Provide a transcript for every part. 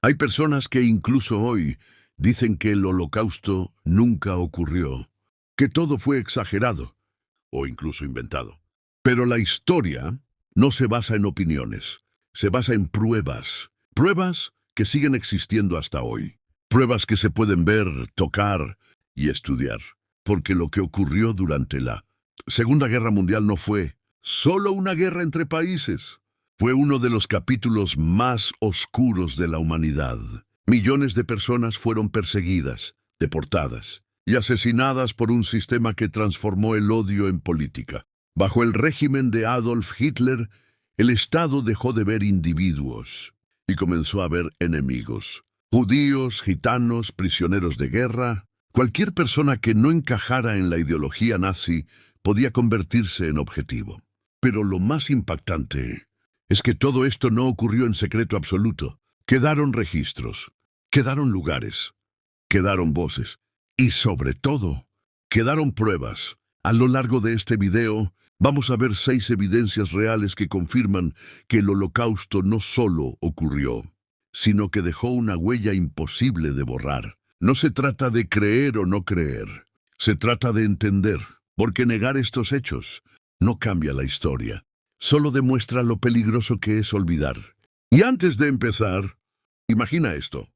Hay personas que incluso hoy dicen que el Holocausto nunca ocurrió, que todo fue exagerado o incluso inventado. Pero la historia no se basa en opiniones, se basa en pruebas, pruebas que siguen existiendo hasta hoy, pruebas que se pueden ver, tocar y estudiar, porque lo que ocurrió durante la Segunda Guerra Mundial no fue solo una guerra entre países. Fue uno de los capítulos más oscuros de la humanidad. Millones de personas fueron perseguidas, deportadas y asesinadas por un sistema que transformó el odio en política. Bajo el régimen de Adolf Hitler, el Estado dejó de ver individuos y comenzó a ver enemigos. Judíos, gitanos, prisioneros de guerra. Cualquier persona que no encajara en la ideología nazi podía convertirse en objetivo. Pero lo más impactante es que todo esto no ocurrió en secreto absoluto. Quedaron registros, quedaron lugares, quedaron voces y, sobre todo, quedaron pruebas. A lo largo de este video vamos a ver 6 evidencias reales que confirman que el Holocausto no solo ocurrió, sino que dejó una huella imposible de borrar. No se trata de creer o no creer, se trata de entender, porque negar estos hechos no cambia la historia, solo demuestra lo peligroso que es olvidar. Y antes de empezar, imagina esto.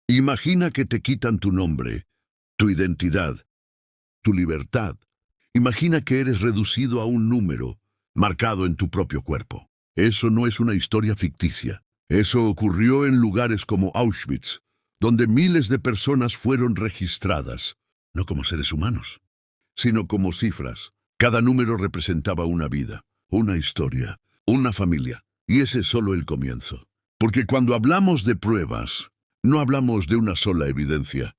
Imagina que te quitan tu nombre, tu identidad, tu libertad. Imagina que eres reducido a un número, marcado en tu propio cuerpo. Eso no es una historia ficticia. Eso ocurrió en lugares como Auschwitz, donde miles de personas fueron registradas, no como seres humanos, sino como cifras. Cada número representaba una vida, una historia, una familia. Y ese es solo el comienzo. Porque cuando hablamos de pruebas, no hablamos de una sola evidencia.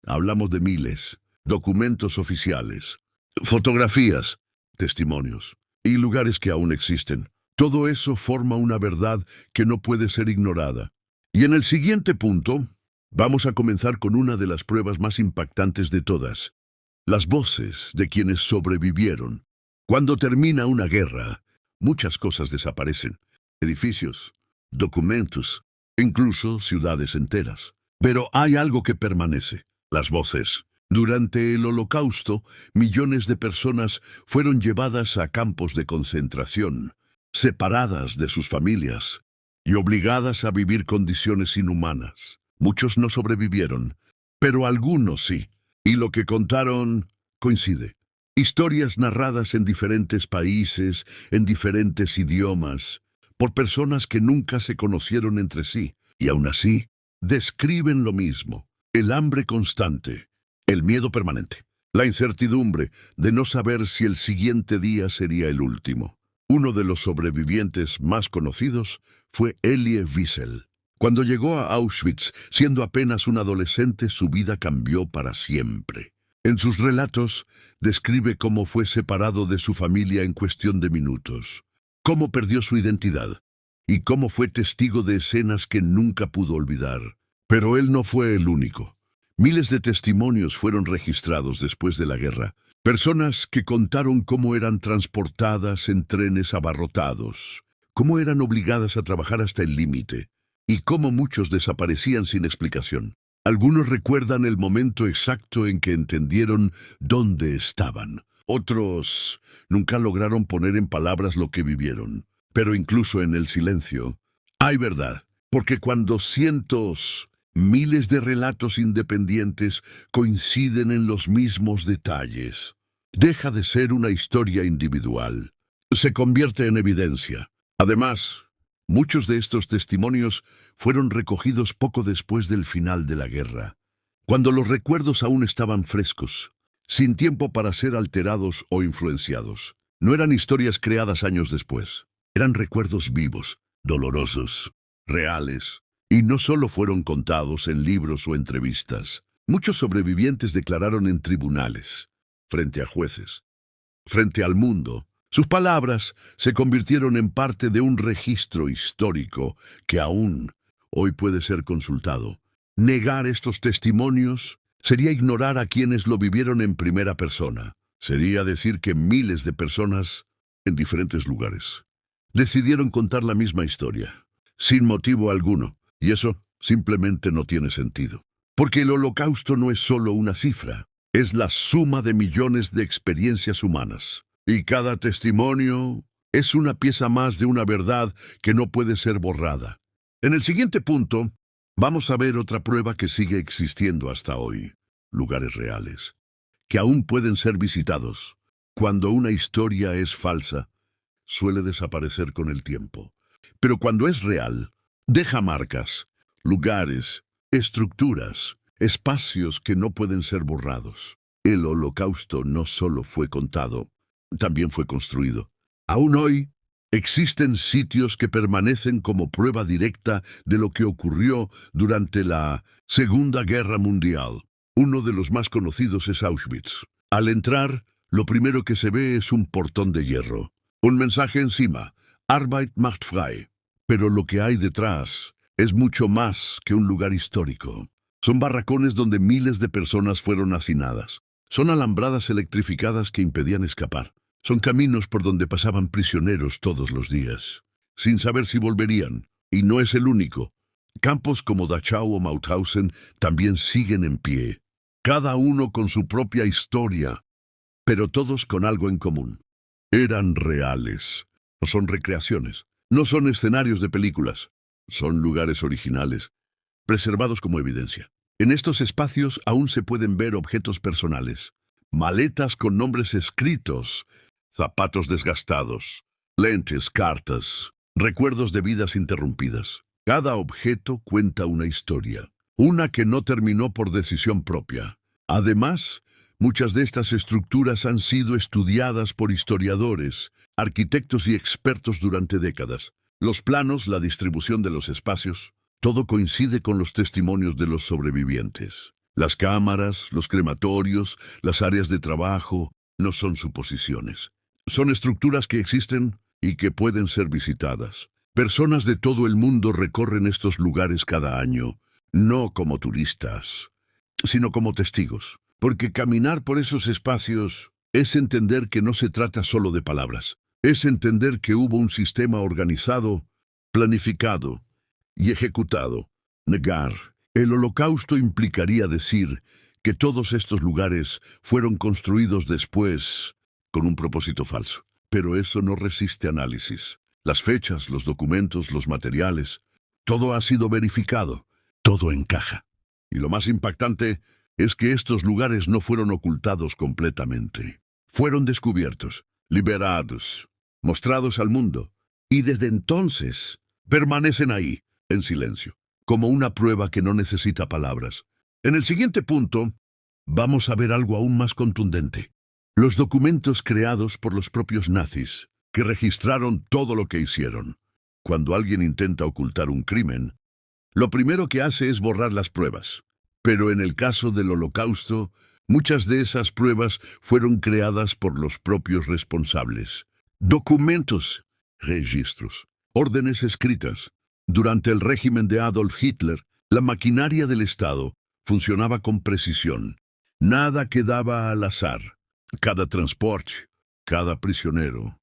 Hablamos de miles, documentos oficiales, fotografías, testimonios y lugares que aún existen. Todo eso forma una verdad que no puede ser ignorada. Y en el siguiente punto, vamos a comenzar con una de las pruebas más impactantes de todas. Las voces de quienes sobrevivieron. Cuando termina una guerra, muchas cosas desaparecen. Edificios, documentos, incluso ciudades enteras. Pero hay algo que permanece: las voces. Durante el Holocausto, millones de personas fueron llevadas a campos de concentración, separadas de sus familias y obligadas a vivir condiciones inhumanas. Muchos no sobrevivieron, pero algunos sí. Y lo que contaron coincide. Historias narradas en diferentes países, en diferentes idiomas, por personas que nunca se conocieron entre sí, y aún así, describen lo mismo: el hambre constante, el miedo permanente, la incertidumbre de no saber si el siguiente día sería el último. Uno de los sobrevivientes más conocidos fue Elie Wiesel. Cuando llegó a Auschwitz, siendo apenas un adolescente, su vida cambió para siempre. En sus relatos, describe cómo fue separado de su familia en cuestión de minutos, cómo perdió su identidad y cómo fue testigo de escenas que nunca pudo olvidar. Pero él no fue el único. Miles de testimonios fueron registrados después de la guerra. Personas que contaron cómo eran transportadas en trenes abarrotados, cómo eran obligadas a trabajar hasta el límite, y cómo muchos desaparecían sin explicación. Algunos recuerdan el momento exacto en que entendieron dónde estaban. Otros nunca lograron poner en palabras lo que vivieron. Pero incluso en el silencio hay verdad, porque cuando cientos, miles de relatos independientes coinciden en los mismos detalles, deja de ser una historia individual. Se convierte en evidencia. Además, muchos de estos testimonios fueron recogidos poco después del final de la guerra, cuando los recuerdos aún estaban frescos, sin tiempo para ser alterados o influenciados. No eran historias creadas años después. Eran recuerdos vivos, dolorosos, reales, y no solo fueron contados en libros o entrevistas. Muchos sobrevivientes declararon en tribunales, frente a jueces, frente al mundo. Sus palabras se convirtieron en parte de un registro histórico que aún hoy puede ser consultado. Negar estos testimonios sería ignorar a quienes lo vivieron en primera persona. Sería decir que miles de personas en diferentes lugares decidieron contar la misma historia, sin motivo alguno, y eso simplemente no tiene sentido. Porque el Holocausto no es solo una cifra, es la suma de millones de experiencias humanas. Y cada testimonio es una pieza más de una verdad que no puede ser borrada. En el siguiente punto, vamos a ver otra prueba que sigue existiendo hasta hoy. Lugares reales, que aún pueden ser visitados. Cuando una historia es falsa, suele desaparecer con el tiempo. Pero cuando es real, deja marcas, lugares, estructuras, espacios que no pueden ser borrados. El Holocausto no solo fue contado, también fue construido. Aún hoy, existen sitios que permanecen como prueba directa de lo que ocurrió durante la Segunda Guerra Mundial. Uno de los más conocidos es Auschwitz. Al entrar, lo primero que se ve es un portón de hierro. Un mensaje encima, Arbeit macht frei. Pero lo que hay detrás es mucho más que un lugar histórico. Son barracones donde miles de personas fueron hacinadas. Son alambradas electrificadas que impedían escapar. Son caminos por donde pasaban prisioneros todos los días, sin saber si volverían. Y no es el único. Campos como Dachau o Mauthausen también siguen en pie, cada uno con su propia historia, pero todos con algo en común. Eran reales. No son recreaciones, no son escenarios de películas, son lugares originales, preservados como evidencia. En estos espacios aún se pueden ver objetos personales, maletas con nombres escritos, zapatos desgastados, lentes, cartas, recuerdos de vidas interrumpidas. Cada objeto cuenta una historia, una que no terminó por decisión propia. Además, muchas de estas estructuras han sido estudiadas por historiadores, arquitectos y expertos durante décadas. Los planos, la distribución de los espacios, todo coincide con los testimonios de los sobrevivientes. Las cámaras, los crematorios, las áreas de trabajo, no son suposiciones. Son estructuras que existen y que pueden ser visitadas. Personas de todo el mundo recorren estos lugares cada año, no como turistas, sino como testigos. Porque caminar por esos espacios es entender que no se trata solo de palabras. Es entender que hubo un sistema organizado, planificado y ejecutado. Negar el Holocausto implicaría decir que todos estos lugares fueron construidos después con un propósito falso. Pero eso no resiste análisis. Las fechas, los documentos, los materiales, todo ha sido verificado, todo encaja. Y lo más impactante es que estos lugares no fueron ocultados completamente. Fueron descubiertos, liberados, mostrados al mundo, y desde entonces permanecen ahí, en silencio, como una prueba que no necesita palabras. En el siguiente punto, vamos a ver algo aún más contundente. Los documentos creados por los propios nazis, que registraron todo lo que hicieron. Cuando alguien intenta ocultar un crimen, lo primero que hace es borrar las pruebas. Pero en el caso del Holocausto, muchas de esas pruebas fueron creadas por los propios responsables. Documentos, registros, órdenes escritas. Durante el régimen de Adolf Hitler, la maquinaria del Estado funcionaba con precisión. Nada quedaba al azar. Cada transporte, cada prisionero,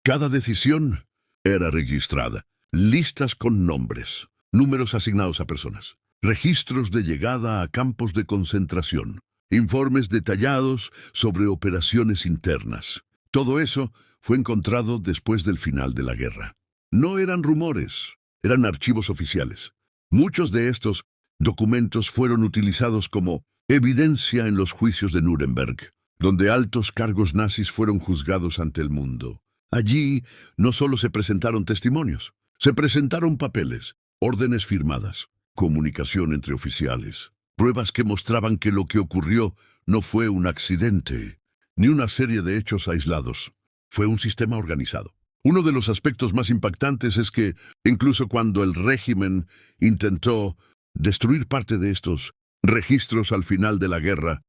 cada decisión era registrada. Listas con nombres, números asignados a personas, registros de llegada a campos de concentración, informes detallados sobre operaciones internas. Todo eso fue encontrado después del final de la guerra. No eran rumores, eran archivos oficiales. Muchos de estos documentos fueron utilizados como evidencia en los juicios de Nuremberg, donde altos cargos nazis fueron juzgados ante el mundo. Allí no solo se presentaron testimonios, se presentaron papeles, órdenes firmadas, comunicación entre oficiales, pruebas que mostraban que lo que ocurrió no fue un accidente, ni una serie de hechos aislados. Fue un sistema organizado. Uno de los aspectos más impactantes es que, incluso cuando el régimen intentó destruir parte de estos registros al final de la guerra,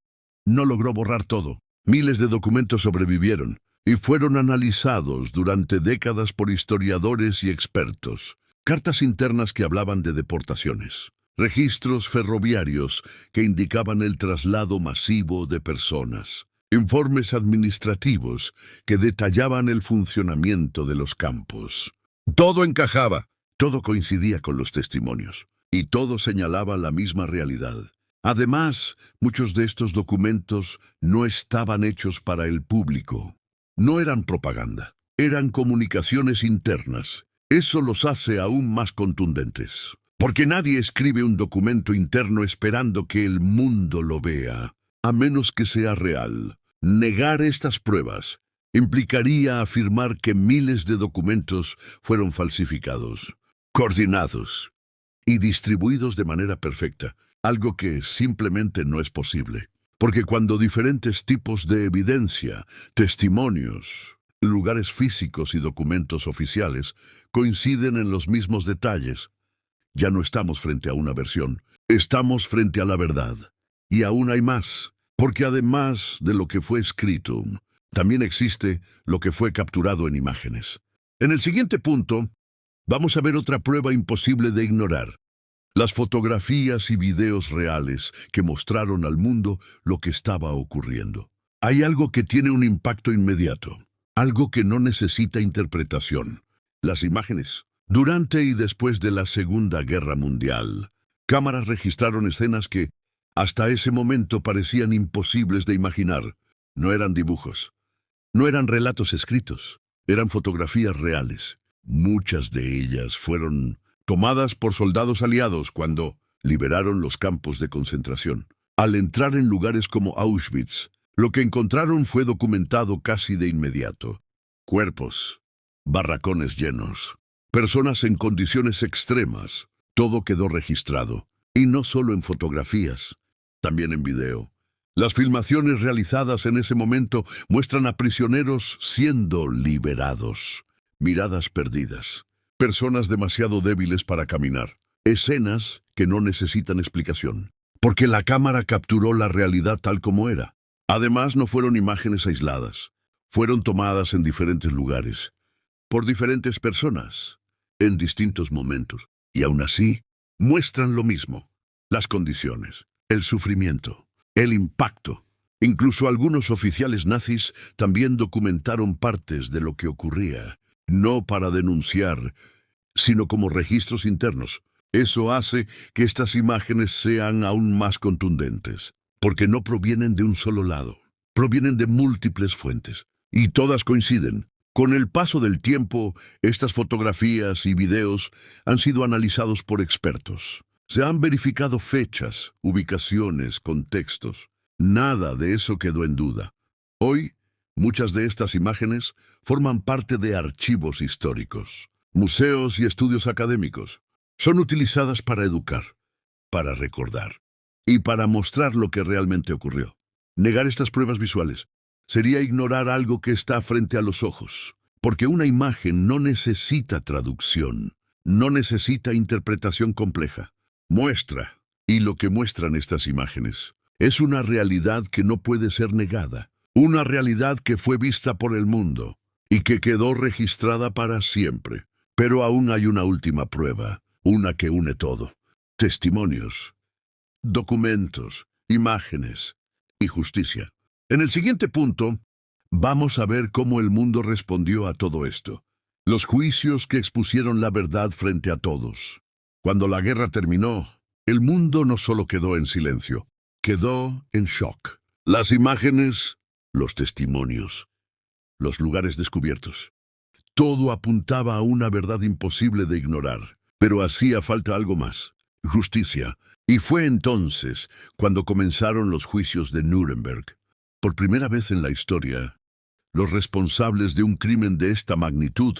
no logró borrar todo. Miles de documentos sobrevivieron y fueron analizados durante décadas por historiadores y expertos. Cartas internas que hablaban de deportaciones, registros ferroviarios que indicaban el traslado masivo de personas, informes administrativos que detallaban el funcionamiento de los campos. Todo encajaba, todo coincidía con los testimonios. y todo señalaba la misma realidad. Además, muchos de estos documentos no estaban hechos para el público. No eran propaganda, eran comunicaciones internas. Eso los hace aún más contundentes. Porque nadie escribe un documento interno esperando que el mundo lo vea, a menos que sea real. Negar estas pruebas implicaría afirmar que miles de documentos fueron falsificados, coordinados y distribuidos de manera perfecta, algo que simplemente no es posible. Porque cuando diferentes tipos de evidencia, testimonios, lugares físicos y documentos oficiales coinciden en los mismos detalles, ya no estamos frente a una versión, estamos frente a la verdad. Y aún hay más, porque además de lo que fue escrito, también existe lo que fue capturado en imágenes. En el siguiente punto, vamos a ver otra prueba imposible de ignorar. Las fotografías y videos reales que mostraron al mundo lo que estaba ocurriendo. Hay algo que tiene un impacto inmediato, algo que no necesita interpretación. Las imágenes. Durante y después de la Segunda Guerra Mundial, cámaras registraron escenas que, hasta ese momento, parecían imposibles de imaginar. No eran dibujos, no eran relatos escritos, eran fotografías reales. Muchas de ellas fueron tomadas por soldados aliados cuando liberaron los campos de concentración. Al entrar en lugares como Auschwitz, lo que encontraron fue documentado casi de inmediato. Cuerpos, barracones llenos, personas en condiciones extremas, todo quedó registrado. Y no solo en fotografías, también en video. Las filmaciones realizadas en ese momento muestran a prisioneros siendo liberados, miradas perdidas, personas demasiado débiles para caminar, escenas que no necesitan explicación, porque la cámara capturó la realidad tal como era. Además, no fueron imágenes aisladas, fueron tomadas en diferentes lugares, por diferentes personas, en distintos momentos, y aún así, muestran lo mismo: las condiciones, el sufrimiento, el impacto. Incluso algunos oficiales nazis también documentaron partes de lo que ocurría, no para denunciar, sino como registros internos. Eso hace que estas imágenes sean aún más contundentes, porque no provienen de un solo lado, provienen de múltiples fuentes, y todas coinciden. Con el paso del tiempo, estas fotografías y videos han sido analizados por expertos. Se han verificado fechas, ubicaciones, contextos. Nada de eso quedó en duda. Hoy, muchas de estas imágenes forman parte de archivos históricos, museos y estudios académicos. Son utilizadas para educar, para recordar y para mostrar lo que realmente ocurrió. Negar estas pruebas visuales sería ignorar algo que está frente a los ojos, porque una imagen no necesita traducción, no necesita interpretación compleja. Muestra, y lo que muestran estas imágenes, es una realidad que no puede ser negada, una realidad que fue vista por el mundo y que quedó registrada para siempre. Pero aún hay una última prueba, una que une todo: testimonios, documentos, imágenes y justicia. En el siguiente punto, vamos a ver cómo el mundo respondió a todo esto. Los juicios que expusieron la verdad frente a todos. Cuando la guerra terminó, el mundo no solo quedó en silencio, quedó en shock. Las imágenes, los testimonios, los lugares descubiertos. Todo apuntaba a una verdad imposible de ignorar, pero hacía falta algo más: justicia. Y fue entonces cuando comenzaron los juicios de Nuremberg. Por primera vez en la historia, los responsables de un crimen de esta magnitud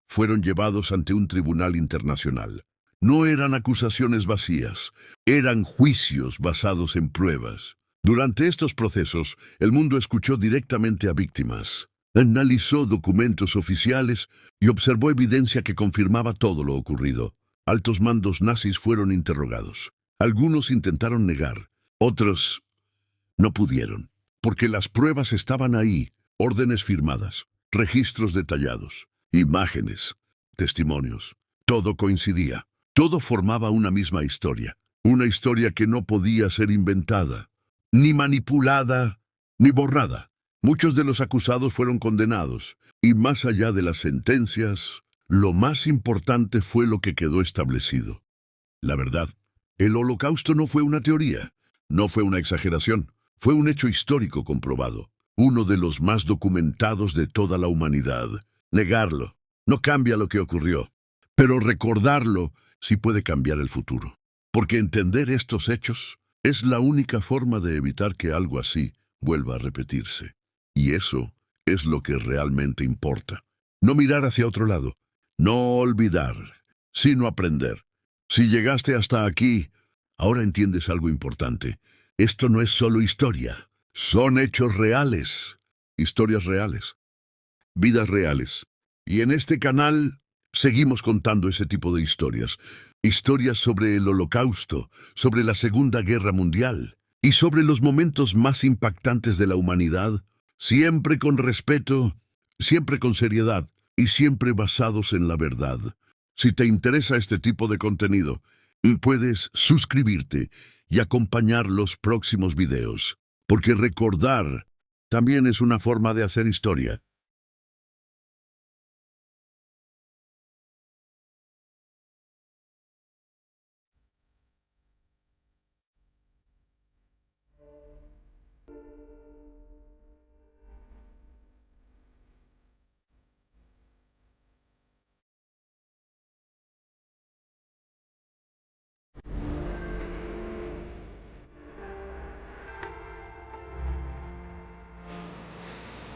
fueron llevados ante un tribunal internacional. No eran acusaciones vacías, eran juicios basados en pruebas. Durante estos procesos, el mundo escuchó directamente a víctimas, analizó documentos oficiales y observó evidencia que confirmaba todo lo ocurrido. Altos mandos nazis fueron interrogados. Algunos intentaron negar, otros no pudieron, porque las pruebas estaban ahí: órdenes firmadas, registros detallados, imágenes, testimonios. Todo coincidía. Todo formaba una misma historia, una historia que no podía ser inventada, ni manipulada, ni borrada. Muchos de los acusados fueron condenados, y más allá de las sentencias, lo más importante fue lo que quedó establecido: La verdad, el Holocausto no fue una teoría, no fue una exageración, fue un hecho histórico comprobado, uno de los más documentados de toda la humanidad. Negarlo no cambia lo que ocurrió, pero recordarlo sí puede cambiar el futuro. Porque entender estos hechos es la única forma de evitar que algo así vuelva a repetirse. Y eso es lo que realmente importa. No mirar hacia otro lado, no olvidar, sino aprender. Si llegaste hasta aquí, ahora entiendes algo importante. Esto no es solo historia, son hechos reales, historias reales, vidas reales. Y en este canal seguimos contando ese tipo de historias. Historias sobre el Holocausto, sobre la Segunda Guerra Mundial y sobre los momentos más impactantes de la humanidad, siempre con respeto, siempre con seriedad y siempre basados en la verdad. Si te interesa este tipo de contenido, puedes suscribirte y acompañar los próximos videos, porque recordar también es una forma de hacer historia.